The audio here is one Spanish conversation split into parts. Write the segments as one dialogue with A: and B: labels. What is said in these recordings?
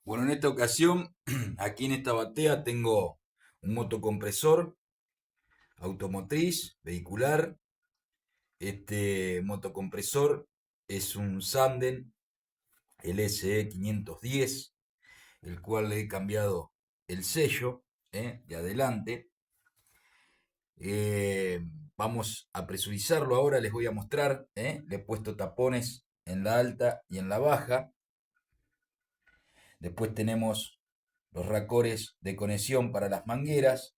A: Bueno, en esta ocasión, aquí en esta batea tengo un motocompresor automotriz, vehicular. Este motocompresor es un Sanden LSE 510, el cual le he cambiado el sello de adelante. Eh, Vamos a presurizarlo ahora, les voy a mostrar. Le he puesto tapones en la alta y en la baja. Después tenemos los racores de conexión para las mangueras,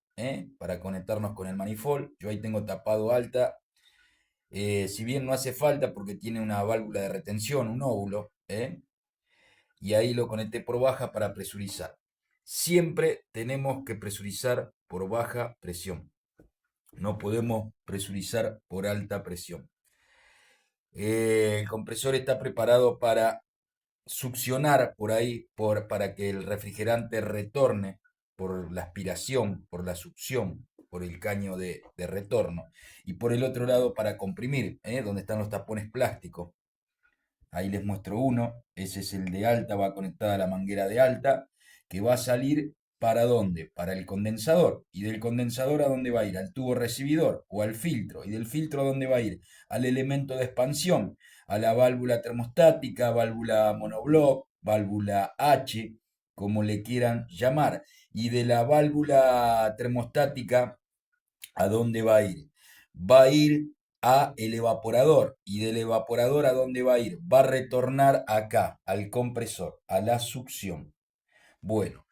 A: para conectarnos con el manifold. Yo ahí tengo tapado alta, si bien no hace falta porque tiene una válvula de retención, un óvulo, y ahí lo conecté por baja para presurizar. Siempre tenemos que presurizar por baja presión. No podemos presurizar por alta presión. El compresor está preparado para succionar por ahí para que el refrigerante retorne por la aspiración, por la succión, por el caño de retorno. Y por el otro lado para comprimir, donde están los tapones plásticos. Ahí les muestro uno, ese es el de alta, va conectada a la manguera de alta, que va a salir ¿para dónde? Para el condensador. ¿Y del condensador a dónde va a ir? Al tubo recibidor o al filtro. ¿Y del filtro a dónde va a ir? Al elemento de expansión, a la válvula termostática, válvula monobloc, válvula H, como le quieran llamar. Y de la válvula termostática, ¿a dónde va a ir? Va a ir a el evaporador. ¿Y del evaporador a dónde va a ir? Va a retornar acá, al compresor, a la succión. Bueno,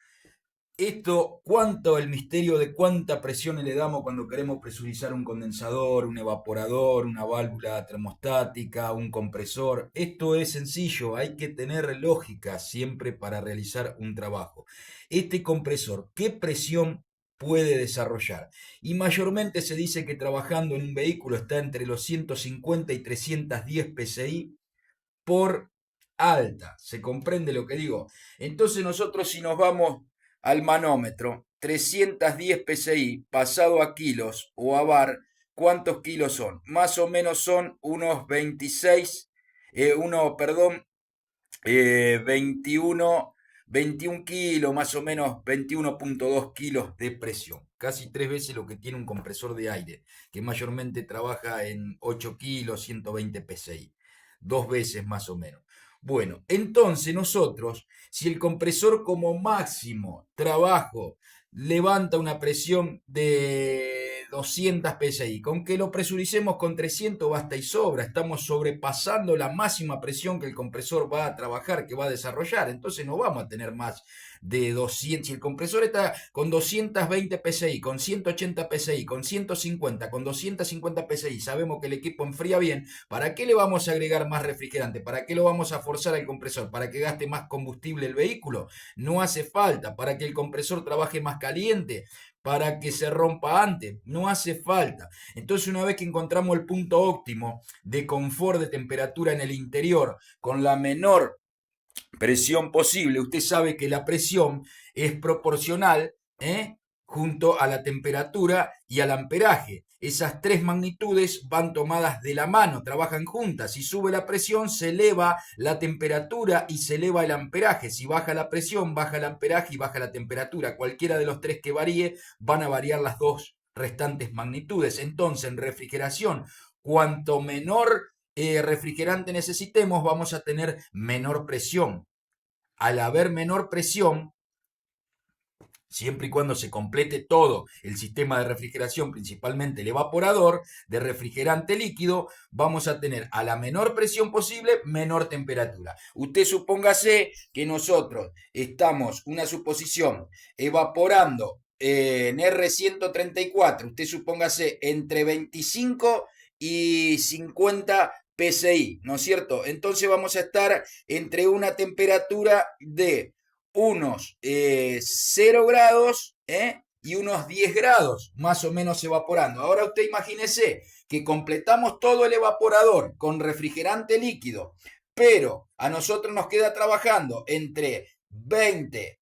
A: esto, ¿cuánto el misterio de cuánta presión le damos cuando queremos presurizar un condensador, un evaporador, una válvula termostática, un compresor? Esto es sencillo, hay que tener lógica siempre para realizar un trabajo. Este compresor, ¿qué presión puede desarrollar? Y mayormente se dice que trabajando en un vehículo está entre los 150 y 310 psi por alta. ¿Se comprende lo que digo? Entonces nosotros si nos vamos al manómetro, 310 psi pasado a kilos o a bar, ¿cuántos kilos son? Más o menos son unos 26, perdón, 21 kilos, más o menos 21,2 kilos de presión. Casi tres veces lo que tiene un compresor de aire, que mayormente trabaja en 8 kilos, 120 psi. Dos veces más o menos. Bueno, entonces nosotros, si el compresor como máximo trabajo levanta una presión de 200 psi, con que lo presuricemos con 300 basta y sobra, estamos sobrepasando la máxima presión que el compresor va a trabajar, que va a desarrollar, entonces no vamos a tener más de 200, si el compresor está con 220 psi, con 180 psi, con 150, con 250 psi, sabemos que el equipo enfría bien, ¿para qué le vamos a agregar más refrigerante? ¿Para qué lo vamos a forzar al compresor? ¿Para que gaste más combustible el vehículo? No hace falta. ¿Para que el compresor trabaje más caliente? ¿Para que se rompa antes? No hace falta. Entonces, una vez que encontramos el punto óptimo de confort de temperatura en el interior con la menor presión posible, usted sabe que la presión es proporcional, junto a la temperatura y al amperaje. Esas tres magnitudes van tomadas de la mano, trabajan juntas. Si sube la presión, se eleva la temperatura y se eleva el amperaje. Si baja la presión, baja el amperaje y baja la temperatura. Cualquiera de los tres que varíe, van a variar las dos restantes magnitudes. Entonces, en refrigeración, cuanto menor refrigerante necesitemos, vamos a tener menor presión. Al haber menor presión, siempre y cuando se complete todo el sistema de refrigeración, principalmente el evaporador de refrigerante líquido, vamos a tener a la menor presión posible menor temperatura. Usted supóngase que nosotros estamos, una suposición, evaporando en R134, usted supóngase entre 25 y 50 PSI, ¿no es cierto? Entonces vamos a estar entre una temperatura de unos 0 grados y unos 10 grados más o menos evaporando. Ahora usted imagínese que completamos todo el evaporador con refrigerante líquido, pero a nosotros nos queda trabajando entre 20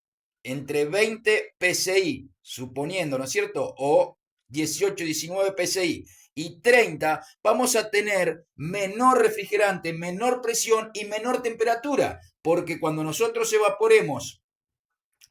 A: PSI, suponiendo, ¿no es cierto? O 18, 19 PSI y 30, vamos a tener menor refrigerante, menor presión y menor temperatura, porque cuando nosotros evaporemos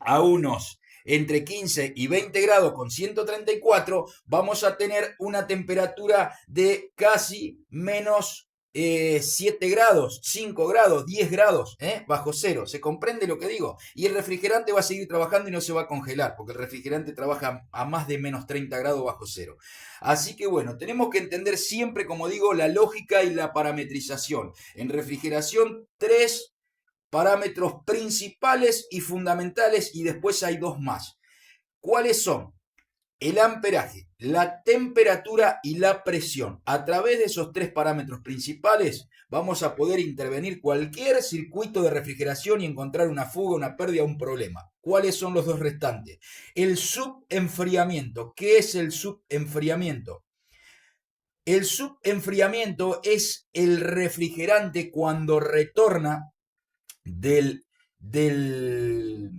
A: a unos entre 15 y 20 grados con 134, vamos a tener una temperatura de casi menos 7 grados, 5 grados, 10 grados, bajo cero. ¿Se comprende lo que digo? Y el refrigerante va a seguir trabajando y no se va a congelar, porque el refrigerante trabaja a más de menos 30 grados bajo cero. Así que bueno, tenemos que entender siempre, como digo, la lógica y la parametrización. En refrigeración, tres parámetros principales y fundamentales, y después hay dos más. ¿Cuáles son? El amperaje, la temperatura y la presión. A través de esos tres parámetros principales vamos a poder intervenir cualquier circuito de refrigeración y encontrar una fuga, una pérdida, un problema. ¿Cuáles son los dos restantes? El subenfriamiento. ¿Qué es el subenfriamiento? El subenfriamiento es el refrigerante cuando retorna del, del,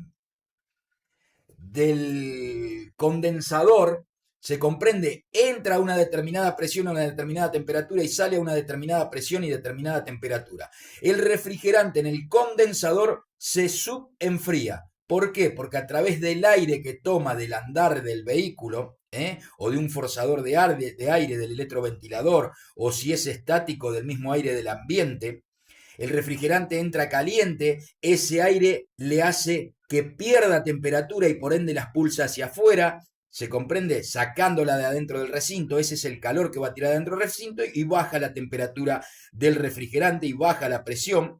A: del condensador, se comprende, entra a una determinada presión, a una determinada temperatura y sale a una determinada presión y determinada temperatura. El refrigerante en el condensador se subenfría. ¿Por qué? Porque a través del aire que toma del andar del vehículo, o de un forzador de aire del electroventilador, o si es estático del mismo aire del ambiente, el refrigerante entra caliente, ese aire le hace que pierda temperatura y por ende la expulsa hacia afuera, ¿se comprende? Sacándola de adentro del recinto, ese es el calor que va a tirar adentro del recinto y baja la temperatura del refrigerante y baja la presión.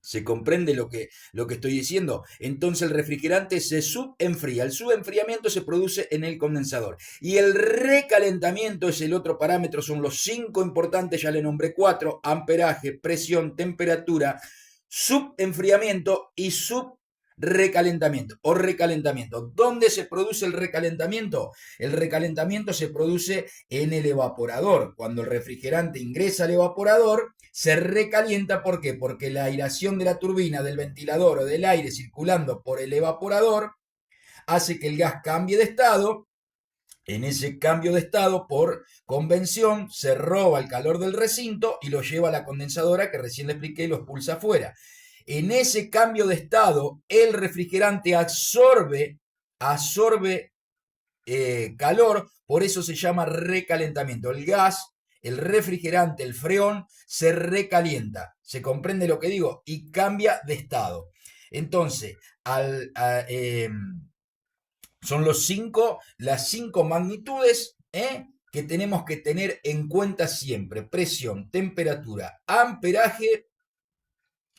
A: ¿Se comprende lo que estoy diciendo? Entonces el refrigerante se subenfría. El subenfriamiento se produce en el condensador. Y el recalentamiento es el otro parámetro. Son los 5 importantes, ya le nombré 4. Amperaje, presión, temperatura, subenfriamiento y subrecalentamiento o recalentamiento. ¿Dónde se produce el recalentamiento? El recalentamiento se produce en el evaporador. Cuando el refrigerante ingresa al evaporador, se recalienta. ¿Por qué? Porque la aireación de la turbina, del ventilador o del aire circulando por el evaporador hace que el gas cambie de estado. En ese cambio de estado, por convención, se roba el calor del recinto y lo lleva a la condensadora que recién le expliqué y lo expulsa afuera. En ese cambio de estado, el refrigerante absorbe calor, por eso se llama recalentamiento. El gas, el refrigerante, el freón, se recalienta. ¿Se comprende lo que digo? Y cambia de estado. Entonces, son las cinco magnitudes que tenemos que tener en cuenta siempre. Presión, temperatura, amperaje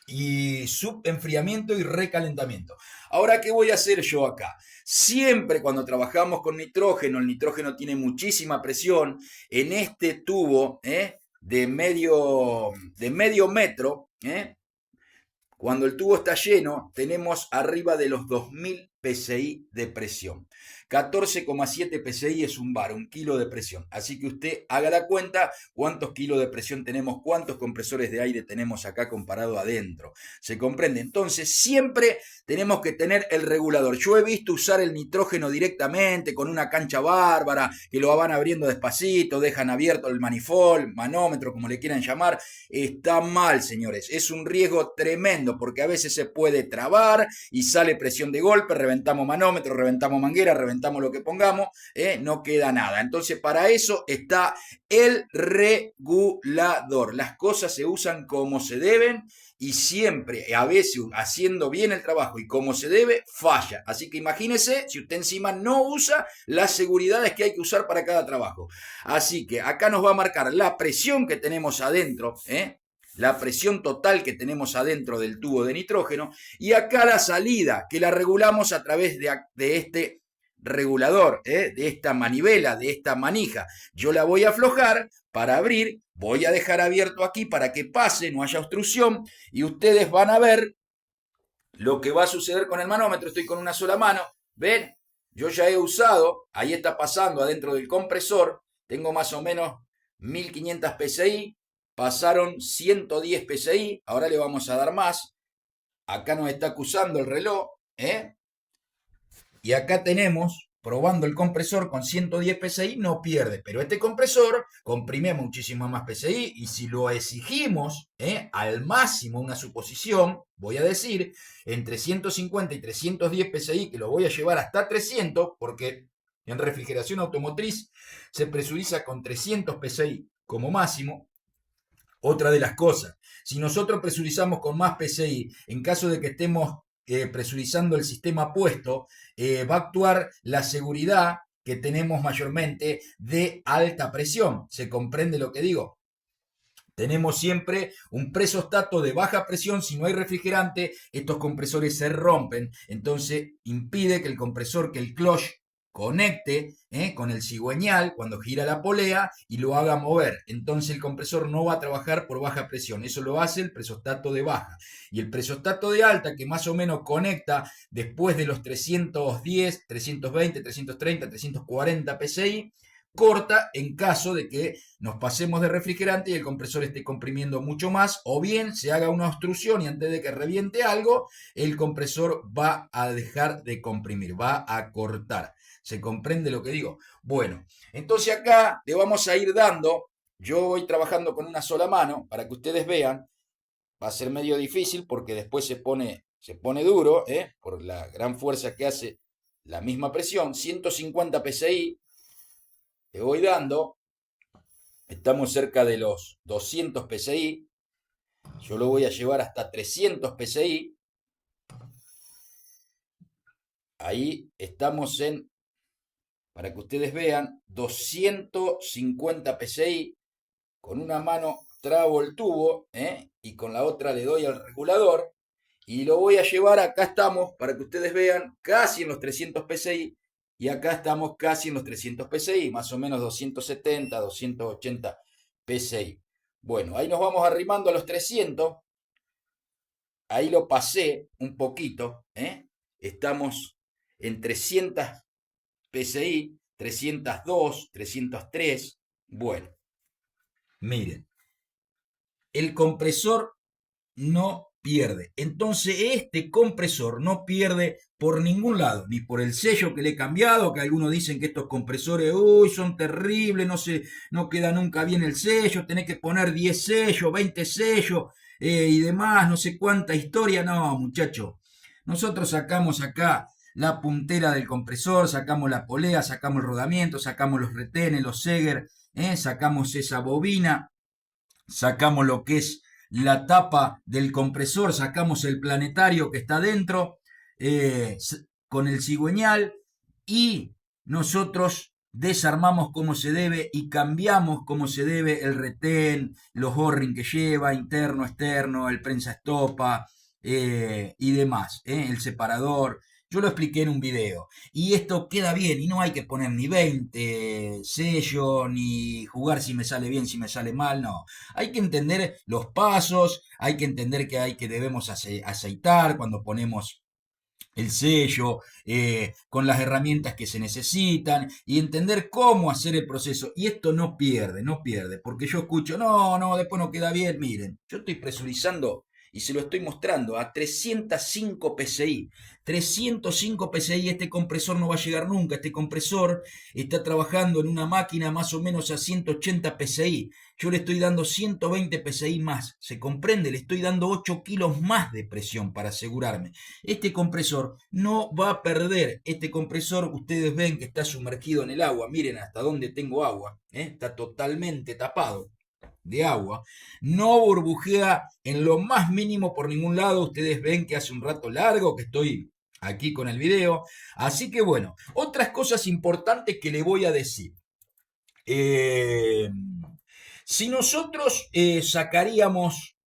A: y subenfriamiento y recalentamiento. Ahora, ¿qué voy a hacer yo acá? Siempre cuando trabajamos con nitrógeno, el nitrógeno tiene muchísima presión. En este tubo de medio metro, cuando el tubo está lleno, tenemos arriba de los 2000 psi de presión. 14,7 psi es un bar, un kilo de presión. Así que usted haga la cuenta cuántos kilos de presión tenemos, cuántos compresores de aire tenemos acá comparado adentro. ¿Se comprende? Entonces siempre tenemos que tener el regulador. Yo he visto usar el nitrógeno directamente con una cancha bárbara, que lo van abriendo despacito, dejan abierto el manifold, manómetro, como le quieran llamar. Está mal, señores. Es un riesgo tremendo porque a veces se puede trabar y sale presión de golpe, reventamos manómetro, reventamos manguera, reventamos lo que pongamos, no queda nada. Entonces para eso está el regulador. Las cosas se usan como se deben y siempre, a veces haciendo bien el trabajo y como se debe, falla. Así que imagínese si usted encima no usa las seguridades que hay que usar para cada trabajo. Así que acá nos va a marcar la presión que tenemos adentro, la presión total que tenemos adentro del tubo de nitrógeno, y acá la salida, que la regulamos a través de este regulador, de esta manivela, de esta manija. Yo la voy a aflojar para abrir, voy a dejar abierto aquí para que pase, no haya obstrucción, y ustedes van a ver lo que va a suceder con el manómetro. Estoy con una sola mano, ¿ven? Yo ya he usado, ahí está pasando adentro del compresor, tengo más o menos 1500 psi, pasaron 110 psi, ahora le vamos a dar más. Acá nos está acusando el reloj, y acá tenemos probando el compresor con 110 PSI no pierde, pero este compresor comprime muchísimo más PSI y si lo exigimos al máximo, una suposición, voy a decir, entre 150 y 310 PSI, que lo voy a llevar hasta 300, porque en refrigeración automotriz se presuriza con 300 PSI como máximo. Otra de las cosas, si nosotros presurizamos con más PSI, en caso de que estemos presurizando el sistema puesto, va a actuar la seguridad que tenemos mayormente de alta presión. ¿Se comprende lo que digo? Tenemos siempre un presostato de baja presión. Si no hay refrigerante, estos compresores se rompen. Entonces impide que el compresor, que el clutch conecte con el cigüeñal cuando gira la polea y lo haga mover. Entonces el compresor no va a trabajar por baja presión. Eso lo hace el presostato de baja. Y el presostato de alta, que más o menos conecta después de los 310, 320, 330, 340 PSI, corta en caso de que nos pasemos de refrigerante y el compresor esté comprimiendo mucho más, o bien se haga una obstrucción y antes de que reviente algo, el compresor va a dejar de comprimir, va a cortar. ¿Se comprende lo que digo? Bueno, entonces acá le vamos a ir dando, yo voy trabajando con una sola mano para que ustedes vean, va a ser medio difícil porque después se pone duro, por la gran fuerza que hace la misma presión, 150 PSI, le voy dando, estamos cerca de los 200 PSI, yo lo voy a llevar hasta 300 PSI, ahí estamos en, para que ustedes vean, 250 PSI, con una mano trabo el tubo, y con la otra le doy al regulador, y lo voy a llevar, acá estamos, para que ustedes vean, casi en los 300 PSI, y acá estamos casi en los 300 PSI, más o menos 270, 280 PSI. Bueno, ahí nos vamos arrimando a los 300. Ahí lo pasé un poquito. Estamos en 300 PSI, 302, 303. Bueno, miren, el compresor no pierde. Entonces este compresor no pierde por ningún lado, ni por el sello que le he cambiado, que algunos dicen que estos compresores, uy, son terribles, no queda nunca bien el sello, tenés que poner 10 sellos, 20 sellos y demás, no sé cuánta historia. No, muchacho, nosotros sacamos acá la puntera del compresor, sacamos la polea, sacamos el rodamiento, sacamos los retenes, los Seger, sacamos esa bobina, sacamos lo que es la tapa del compresor, sacamos el planetario que está dentro con el cigüeñal y nosotros desarmamos como se debe y cambiamos como se debe el retén, los O-ring que lleva, interno, externo, el prensa estopa y demás, el separador. Yo lo expliqué en un video. Y esto queda bien. Y no hay que poner ni 20 sellos, ni jugar si me sale bien, si me sale mal. No. Hay que entender los pasos. Hay que entender que debemos aceitar cuando ponemos el sello, con las herramientas que se necesitan y entender cómo hacer el proceso. Y esto no pierde, no pierde. Porque yo escucho, no, después no queda bien. Miren, yo estoy presurizando y se lo estoy mostrando a 305 PSI. 305 PSI, este compresor no va a llegar nunca. Este compresor está trabajando en una máquina más o menos a 180 PSI. Yo le estoy dando 120 PSI más. ¿Se comprende? Le estoy dando 8 kilos más de presión para asegurarme. Este compresor no va a perder. Este compresor, ustedes ven que está sumergido en el agua. Miren hasta dónde tengo agua. Está totalmente tapado de agua, no burbujea en lo más mínimo por ningún lado. Ustedes ven que hace un rato largo que estoy aquí con el video. Así que bueno, otras cosas importantes que le voy a decir. Si nosotros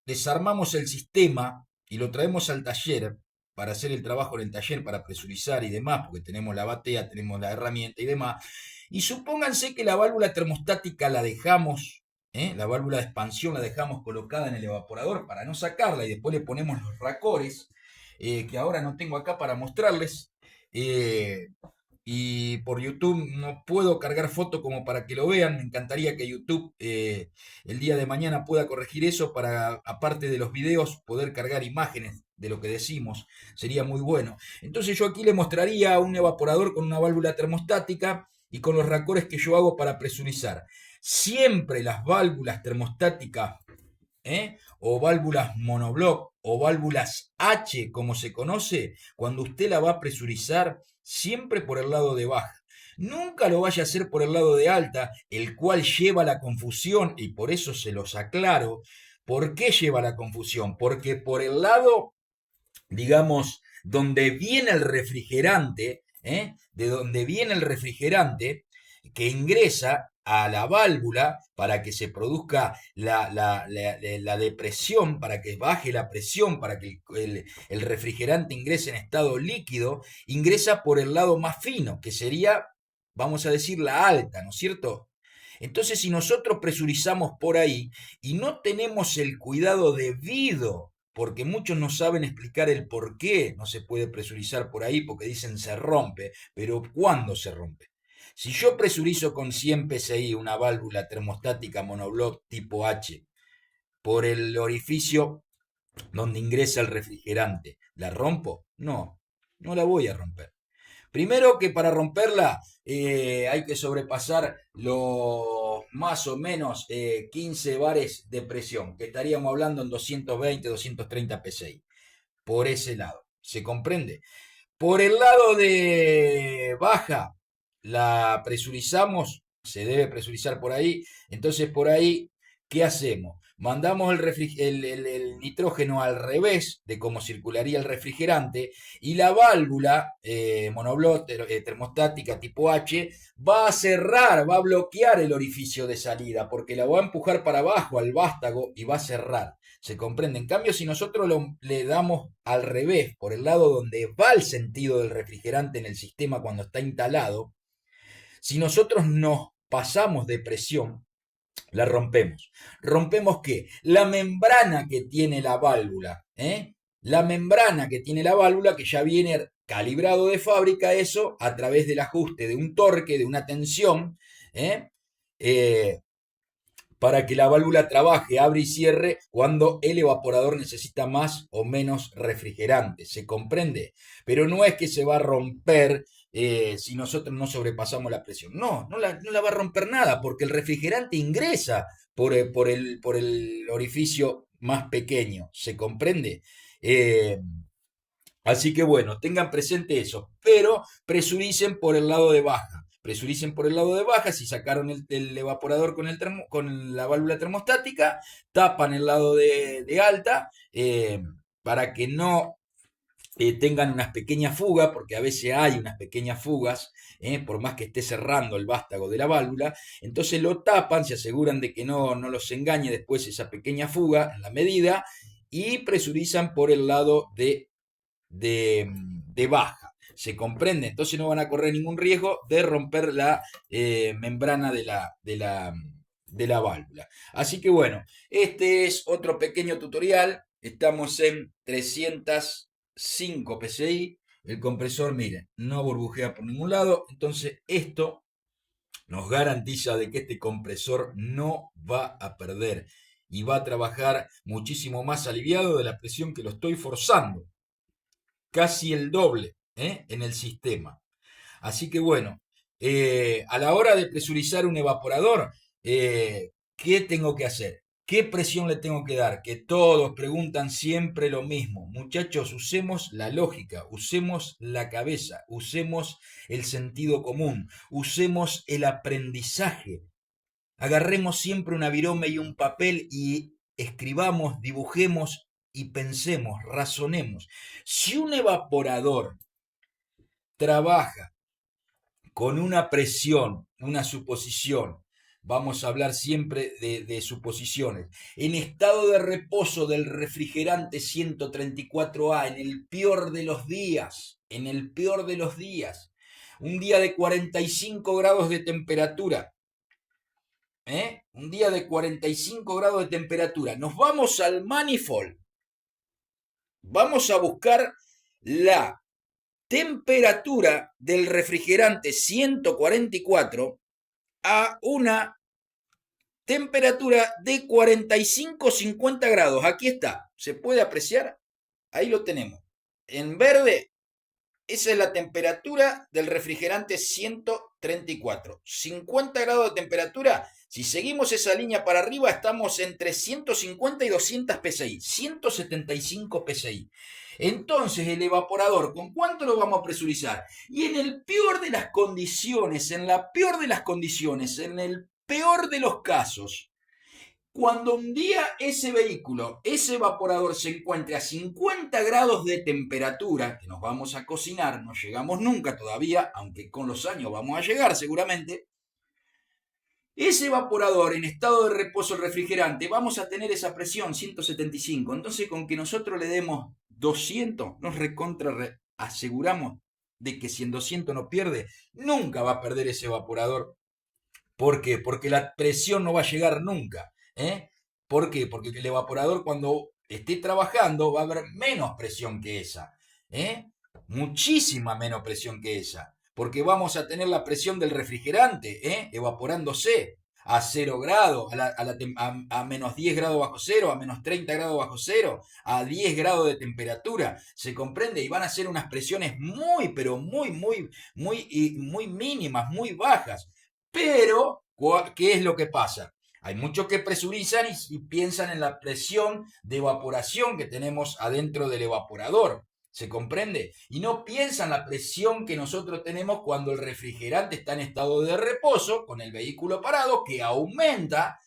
A: desarmamos el sistema y lo traemos al taller para hacer el trabajo en el taller, para presurizar y demás, porque tenemos la batea, tenemos la herramienta y demás, y supónganse que la válvula termostática la dejamos, la válvula de expansión la dejamos colocada en el evaporador para no sacarla y después le ponemos los racores, que ahora no tengo acá para mostrarles, y por YouTube no puedo cargar foto como para que lo vean. Me encantaría que YouTube el día de mañana pueda corregir eso para, aparte de los videos, poder cargar imágenes de lo que decimos, sería muy bueno. Entonces yo aquí le mostraría un evaporador con una válvula termostática y con los racores que yo hago para presurizar. Siempre las válvulas termostáticas, o válvulas monobloc o válvulas H, como se conoce, cuando usted la va a presurizar, siempre por el lado de baja. Nunca lo vaya a hacer por el lado de alta, el cual lleva la confusión, y por eso se los aclaro. ¿Por qué lleva la confusión? Porque por el lado, digamos, donde viene el refrigerante, de donde viene el refrigerante que ingresa a la válvula para que se produzca la depresión, para que baje la presión, para que el refrigerante ingrese en estado líquido, ingresa por el lado más fino, que sería, vamos a decir, la alta, ¿no es cierto? Entonces, si nosotros presurizamos por ahí y no tenemos el cuidado debido, porque muchos no saben explicar el por qué no se puede presurizar por ahí, porque dicen se rompe, pero ¿cuándo se rompe? Si yo presurizo con 100 psi una válvula termostática monobloc tipo H por el orificio donde ingresa el refrigerante, ¿la rompo? No, no la voy a romper. Primero que para romperla hay que sobrepasar los más o menos 15 bares de presión, que estaríamos hablando en 220, 230 psi. Por ese lado, ¿se comprende? Por el lado de baja, la presurizamos, se debe presurizar por ahí, entonces por ahí, ¿qué hacemos? Mandamos el nitrógeno al revés de cómo circularía el refrigerante y la válvula monobloc termostática tipo H va a cerrar, va a bloquear el orificio de salida porque la va a empujar para abajo al vástago y va a cerrar. ¿Se comprende? En cambio, si nosotros le damos al revés, por el lado donde va el sentido del refrigerante en el sistema cuando está instalado, si nosotros nos pasamos de presión, la rompemos. ¿Rompemos qué? La membrana que tiene la válvula. La membrana que tiene la válvula, que ya viene calibrado de fábrica eso a través del ajuste de un torque, de una tensión, ¿eh? Eh, para que la válvula trabaje, abre y cierre cuando el evaporador necesita más o menos refrigerante. ¿Se comprende? Pero no es que se va a romper si nosotros no sobrepasamos la presión. No, no la va a romper nada porque el refrigerante ingresa por el orificio más pequeño. ¿Se comprende? Así que bueno, tengan presente eso, pero presuricen por el lado de baja. Presuricen por el lado de baja, si sacaron el evaporador con la válvula termostática, tapan el lado de alta para que no tengan unas pequeñas fugas, porque a veces hay unas pequeñas fugas, por más que esté cerrando el vástago de la válvula, entonces lo tapan, se aseguran de que no los engañe después esa pequeña fuga en la medida y presurizan por el lado de baja. ¿Se comprende? Entonces no van a correr ningún riesgo de romper la membrana de la válvula. Así que bueno, este es otro pequeño tutorial. Estamos en 305 psi. El compresor, miren, no burbujea por ningún lado. Entonces esto nos garantiza de que este compresor no va a perder y va a trabajar muchísimo más aliviado de la presión que lo estoy forzando, casi el doble en el sistema. Así que bueno, a la hora de presurizar un evaporador, ¿qué tengo que hacer? ¿Qué presión le tengo que dar? Que todos preguntan siempre lo mismo. Muchachos, usemos la lógica, usemos la cabeza, usemos el sentido común, usemos el aprendizaje. Agarremos siempre una virome y un papel y escribamos, dibujemos y pensemos, razonemos. Si un evaporador trabaja con una presión, una suposición, vamos a hablar siempre de suposiciones, en estado de reposo del refrigerante 134A, en el peor de los días, en el peor de los días, un día de 45 grados de temperatura, un día de 45 grados de temperatura, nos vamos al manifold, vamos a buscar la temperatura del refrigerante 144 a una temperatura de 45-50 grados. Aquí está, ¿se puede apreciar? ahí lo tenemos. En verde, esa es la temperatura del refrigerante 134. 50 grados de temperatura. Si seguimos esa línea para arriba, estamos entre 150 y 200 psi. 175 psi. Entonces, el evaporador, ¿con cuánto lo vamos a presurizar? Y en el peor de las condiciones, en la peor de las condiciones, en el peor de los casos, cuando un día ese vehículo, ese evaporador se encuentre a 50 grados de temperatura, que nos vamos a cocinar, no llegamos nunca todavía, aunque con los años vamos a llegar seguramente, ese evaporador en estado de reposo refrigerante, vamos a tener esa presión 175. Entonces, con que nosotros le demos 200, nos aseguramos de que si en 200 no pierde, nunca va a perder ese evaporador. ¿Por qué? Porque la presión no va a llegar nunca. ¿Eh? ¿Por qué? Porque el evaporador cuando esté trabajando va a haber menos presión que esa. ¿Eh? Muchísima menos presión que esa. Porque vamos a tener la presión del refrigerante, evaporándose a 0 grados, a menos 10 grados bajo cero, a menos 30 grados bajo cero, a 10 grados de temperatura. ¿Se comprende? Y van a ser unas presiones muy, pero muy mínimas, muy bajas. Pero, ¿qué es lo que pasa? Hay muchos que presurizan y piensan en la presión de evaporación que tenemos adentro del evaporador. ¿Se comprende? Y no piensan la presión que nosotros tenemos cuando el refrigerante está en estado de reposo, con el vehículo parado, que aumenta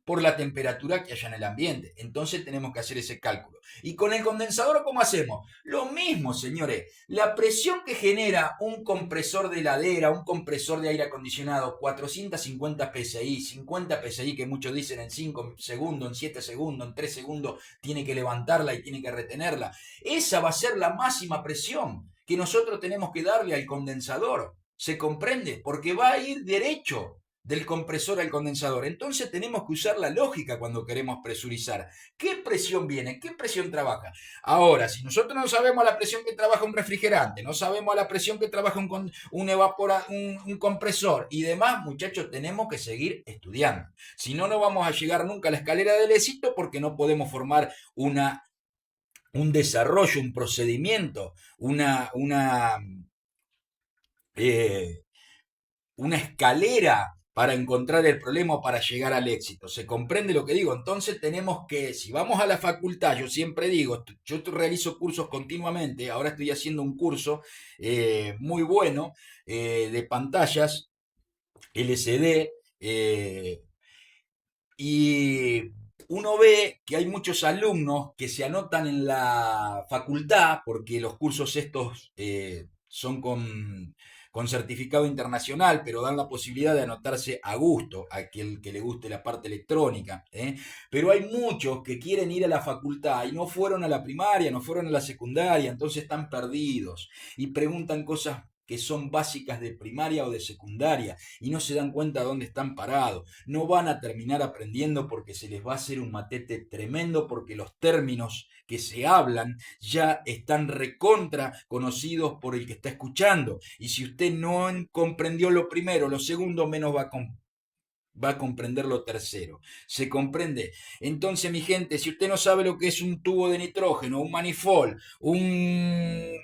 A: por la temperatura que haya en el ambiente. Entonces tenemos que hacer ese cálculo. Y con el condensador, ¿cómo hacemos? Lo mismo, señores. La presión que genera un compresor de heladera, un compresor de aire acondicionado, 450 psi, 50 psi, que muchos dicen en 5 segundos, en 7 segundos, en 3 segundos, tiene que levantarla y tiene que retenerla. Esa va a ser la máxima presión que nosotros tenemos que darle al condensador. ¿Se comprende? Porque va a ir derecho del compresor al condensador. Entonces tenemos que usar la lógica cuando queremos presurizar. ¿Qué presión viene? ¿Qué presión trabaja? Ahora, si nosotros no sabemos la presión que trabaja un refrigerante, no sabemos la presión que trabaja un compresor y demás, muchachos, tenemos que seguir estudiando. Si no, no vamos a llegar nunca a la escalera del éxito porque no podemos formar un desarrollo, un procedimiento, eh, una escalera para encontrar el problema o para llegar al éxito. ¿Se comprende lo que digo? Entonces tenemos que, si vamos a la facultad, yo siempre digo, yo realizo cursos continuamente, ahora estoy haciendo un curso muy bueno de pantallas LCD, y uno ve que hay muchos alumnos que se anotan en la facultad, porque los cursos estos son con certificado internacional, pero dan la posibilidad de anotarse a gusto a aquel que le guste la parte electrónica. Pero hay muchos que quieren ir a la facultad y no fueron a la primaria, no fueron a la secundaria, entonces están perdidos y preguntan cosas que son básicas de primaria o de secundaria y no se dan cuenta de dónde están parados. No van a terminar aprendiendo porque se les va a hacer un matete tremendo porque los términos que se hablan ya están recontra conocidos por el que está escuchando. Y si usted no comprendió lo primero, lo segundo menos va a comprender lo tercero. ¿Se comprende? Entonces, mi gente, si usted no sabe lo que es un tubo de nitrógeno, un manifold, un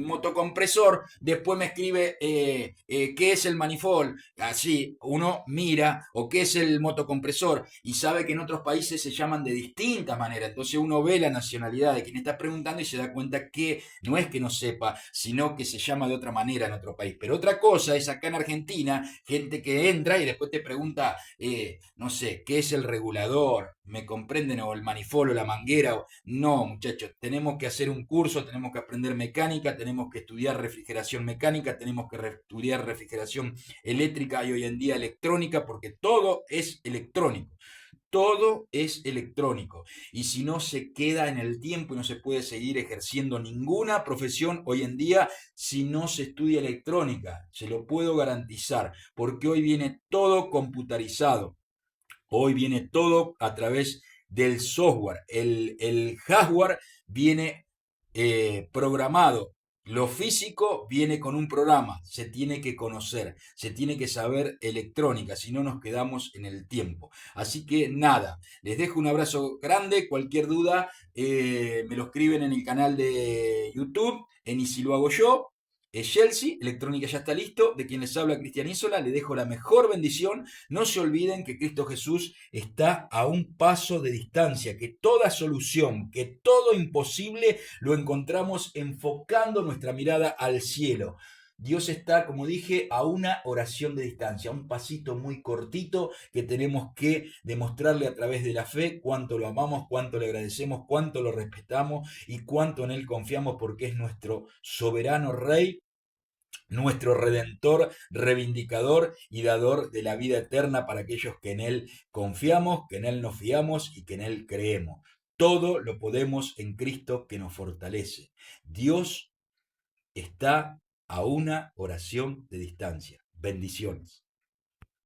A: motocompresor, después me escribe qué es el manifold. Así, uno mira, o qué es el motocompresor, y sabe que en otros países se llaman de distintas maneras. Entonces uno ve la nacionalidad de quien está preguntando y se da cuenta que no es que no sepa, sino que se llama de otra manera en otro país. Pero otra cosa es acá en Argentina, gente que entra y después te pregunta, no sé, ¿qué es el regulador? ¿Me comprenden? O el manifold o la manguera. No, muchachos, tenemos que hacer un curso, tenemos que aprender mecánica, tenemos que estudiar refrigeración mecánica, tenemos que estudiar refrigeración eléctrica y hoy en día electrónica, porque todo es electrónico. Todo es electrónico y si no se queda en el tiempo y no se puede seguir ejerciendo ninguna profesión hoy en día si no se estudia electrónica, se lo puedo garantizar, porque hoy viene todo computarizado, hoy viene todo a través del software, el hardware viene programado Lo físico viene con un programa, se tiene que conocer, se tiene que saber electrónica, si no nos quedamos en el tiempo. Así que nada, les dejo un abrazo grande, cualquier duda me lo escriben en el canal de YouTube, en Y si lo hago yo. Chelsea, electrónica ya está listo. De quien les habla Cristian Isola, le dejo la mejor bendición. No se olviden que Cristo Jesús está a un paso de distancia, que toda solución, que todo imposible lo encontramos enfocando nuestra mirada al cielo. Dios está, como dije, a una oración de distancia, a un pasito muy cortito que tenemos que demostrarle a través de la fe cuánto lo amamos, cuánto le agradecemos, cuánto lo respetamos y cuánto en él confiamos porque es nuestro soberano Rey, nuestro redentor, reivindicador y dador de la vida eterna para aquellos que en Él confiamos, que en Él nos fiamos y que en Él creemos. Todo lo podemos en Cristo que nos fortalece. Dios está a una oración de distancia. Bendiciones.